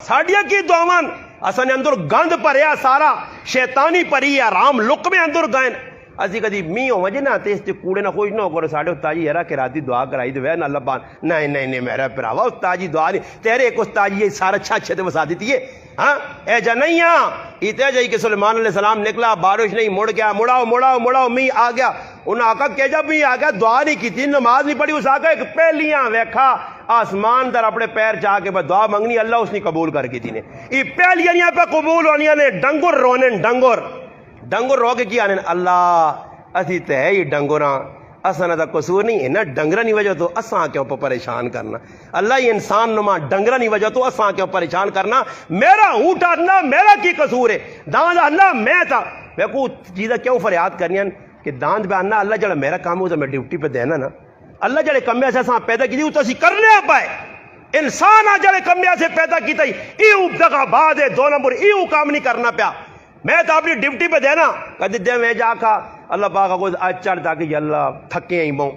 ساڈیاں کی دعاواں اساں اندر گند بھریا سارا شیطانی پری آرام لقمے اندر گئے اسی کدی می ہو جے نا تے اس تے کوڑے نہ خوش نہ ہو کرو ساڈے استاد جی یارا کہ راتی دعا کرائی تے نہ لبان نہیں میرا بھراوا استاد جی دعا نہیں تیرے ایک استاد جی سارا اچھے تے وسا دیتی ہے ہاں اے جا نہیں ہاں اتنے جائی کہ سلیمان علیہ السلام نکلا بارش نہیں مڑ گیا مڑاؤ می آ گیا انہاں آقا کہ جب می آ گیا دعا نہیں کی تھی نماز نہیں پڑھی اس آقا ایک پہلیاں ویکھا آسمان در اپنے پیر چاہ کے دعا منگنی اللہ اس نے قبول کر کے تھی نے یہ پہلیاں پہ قبول ہونیاں نے ڈنگر رونے ڈنگر رو کے کیا نے اللہ اسی تے ہے یہ ڈنگراں اساں دا قصور نہیں ہے نا ڈنگراں نہیں وجہ تو اساں کیوں پریشان کرنا اللہ یہ انسان نما ڈنگراں نہیں وجہ تو اساں کیوں پریشان کرنا میرا اونٹ اللہ میرا کی قصور ہے داند اللہ میں تھا میں کو چیزیں کیوں فریاد کرنی کہ داند پہ آنا اللہ جڑا میرا کام ہو تو میں ڈیوٹی پہ دینا نا اللہ جڑے کمیا سے اساں پیدا کی تو اسی کرنے پائے انسان آ جڑے کمیا سے پیدا کی تھی ایو دغا بعد ہے 2 نمبر ایو کام نہیں کرنا پیا میں تو اپنی ڈیوٹی پہ دینا کدی دے میں جا کا اللہ پاک کو آج چڑھ تاکہ یا اللہ تھکے ہی بوں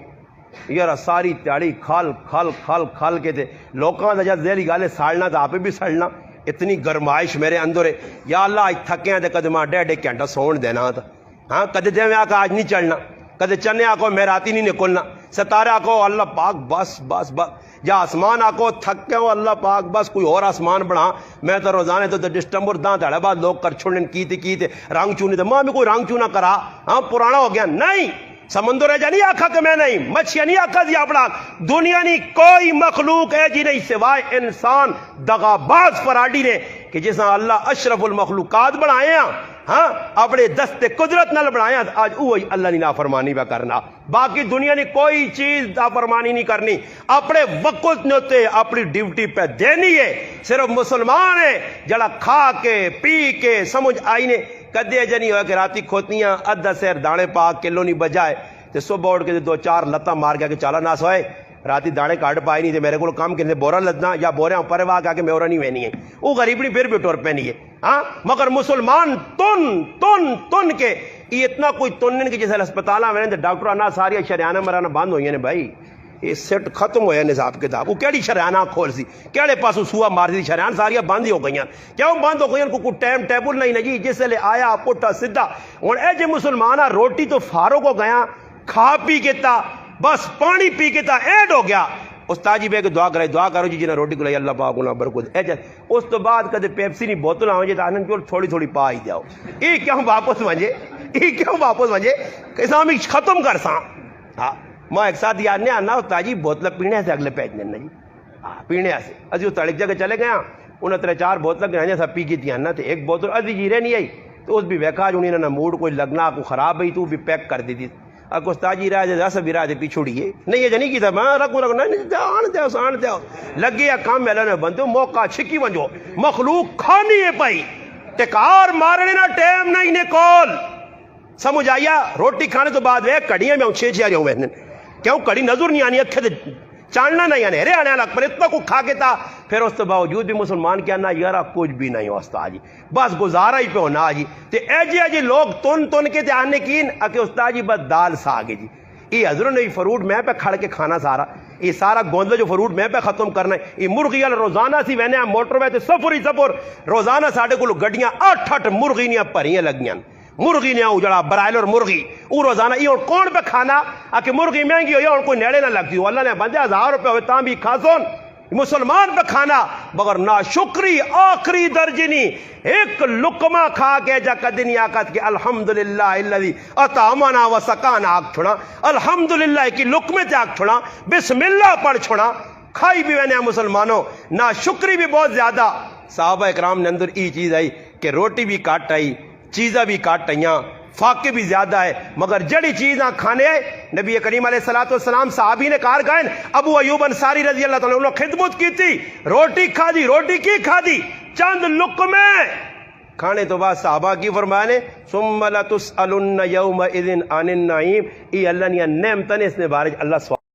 یار ساری تیاری کھال کے تھے لوکاں دا جب ذیلی گالے ساڑنا تو آپ بھی سڑنا اتنی گرمائش میرے اندر ہے یا اللہ آج تھکے ہیں تو کدی ماں 1.5 گھنٹہ سون دینا تھا ہاں کدی دے میں آ آج نہیں چڑھنا کدی چنے آکو میں راتی نہیں نکلنا ستارے آکو اللہ پاک بس یا آسمان آکو تھک کے ہو اللہ پاک بس کوئی اور آسمان بڑھا میں تو روزانے تو ڈسٹمبر دان تھا بعد لوگ کر چھوڑنے کی تھے رنگ چونے تھے ماں میں کوئی رنگ چونا کرا ہاں پرانا ہو گیا نہیں سمندر ہے جا نہیں آکھا کہ میں نہیں مچھیاں نہیں آکھا جی اپنا دنیا نہیں کوئی مخلوق ہے جی نہیں سوائے انسان دغاباز فراڈی نے کہ جس اللہ اشرف المخلوقات بنائے ہیں ہاں اپنے دست قدرت نال بنایا آج وہی اللہ نے نافرمانی پہ کرنا باقی دنیا نے کوئی چیز نافرمانی نہیں کرنی اپنے وقت نے اپنی ڈیوٹی پہ دینی ہے صرف مسلمان ہے جڑا کھا کے پی کے سمجھ آئی نے کدے جنی ہوا کہ راتی کھوتیاں ادھا سیر دانے پا کلو نہیں بجائے تو صبح اٹھ کے 2-4 لتاں مار گیا کہ چالا نہ سوئے راتی دانے کاٹ پائے نہیں تھے میرے کو کام کرنے بورا لدنا یا بورے اوپر وا کے میں اور نہیں وینی ہے وہ غریب نہیں پھر بھی ٹور پہ نہیں ہے ہاں مگر مسلمان تن کے یہ اتنا کوئی تنن کے جیسے ہسپتالاں میں ڈاکٹر آنا ساری شریانہ مرانا بند ہوئی نے بھائی یہ سیٹ ختم ہویا نصاب کتاب وہ کیڑی شریانہ کھول سی کیڑے پاسوں سوا مار دی شریان ساریاں بند ہی ہو گئی کیوں بند ہو گئی کوئی ٹائم ٹیبل نہیں جی جس لے آیا پٹھا سیدھا ہوں اے جے مسلمان روٹی تو فارغ ہو گیا کھا پی کے تا بس پانی پی کے تا ایڈ ہو گیا استاد جی بے کے دعا کرو جی جنہیں روٹی کو لئی اللہ پاک انہاں برکت اے جائے اس تو بعد کدے پیپسی نہیں بوتل آؤں جی تو آنن کیوں تھوڑی پا ہی جاؤ یہ کیوں واپس ونجے اسلامی ختم کر ساں ہاں میں ایک ساتھ یاد نہیں آنا استاد جی بوتل پینے سے اگلے پیج دینا جی ہاں پینے سے ابھی وہ تڑک جگہ چلے گیا انہیں 3-4 بوتل گئے سب پی کی تھی نا تو ایک بوتل ابھی جیرے نہیں آئی تو اس بھی ویکھا جو انہیں موڈ کوئی لگنا کو خراب ہوئی تو بھی پیک کر دی تھی اگر استاد جی رہا جائے سب بھی رہا جائے پیچھوڑیے نہیں یہ نہیں کی تھا میں رکھوں آن دو لگے یا کام میں لینے بندو موقع چھکی ونجو مخلوق کھانی ہے پائی ٹکار مارنے نا ٹیم نہیں نے کول سمجھ آیا روٹی کھانے تو بعد کڑیاں میں 6 آ رہے ہوں کیوں کڑی نظر نہیں آنی اکھے چاننا نہیں آنے رے آنے لگ پر اتنا کو کھا کے تھا پھر اس تو باوجود بھی مسلمان کیا نا یارا کچھ بھی نہیں استاد جی بس گزارا ہی پہ ہونا جی تے ایجی لوگ تن کے تے آنے کین اکے استاد جی بس دال ساگے جی یہ حضرت نے فروٹ میں پہ کھڑ کے کھانا سارا یہ سارا گوندہ جو فروٹ میں پہ ختم کرنا ہے یہ مرغیاں روزانہ سی وینے موٹر میں تے سفر روزانہ ساڑھے کو گڈیاں 8 مرغیاں پریاں لگیاں مرغی نے جڑا برائلر مرغی وہ روزانہ یہ کون پہ کھانا آکے مرغی مہنگی ہو یا کوئی نیڑے نہ لگتی ہو اللہ نے بندے 1000 روپے ہوئے تاں بھی کھاسون مسلمان پہ کھانا مگر ناشکری آخری درجنی ایک لقمہ کھا کے جا کدنی آکت کہ الحمدللہ اللذی اطعمنا و سقانا آگ چھوڑا الحمدللہ کی لقمے تے آگ چھوڑا بسم اللہ پڑھ چھوڑا کھائی بھی وینے مسلمانوں ناشکری بھی بہت زیادہ صحابہ اکرام نے اندر ای چیز آئی کہ روٹی بھی کاٹ آئی چیزیں بھی کاٹ آئیاں فاقے بھی زیادہ ہے مگر جڑی چیزاں کھانے نبی کریم علیہ السلام صحابی نے کار گائن ابو ایوب انصاری رضی اللہ تعالیٰ انہوں نے خدمت کی تھی روٹی کھا دی روٹی کی کھا دی چند لقمے کھانے تو بعد صحابہ کی فرمایا نے ثم لتسألن یومئذ عن النعیم ای اللہ نے نعمتن اس نے بارج اللہ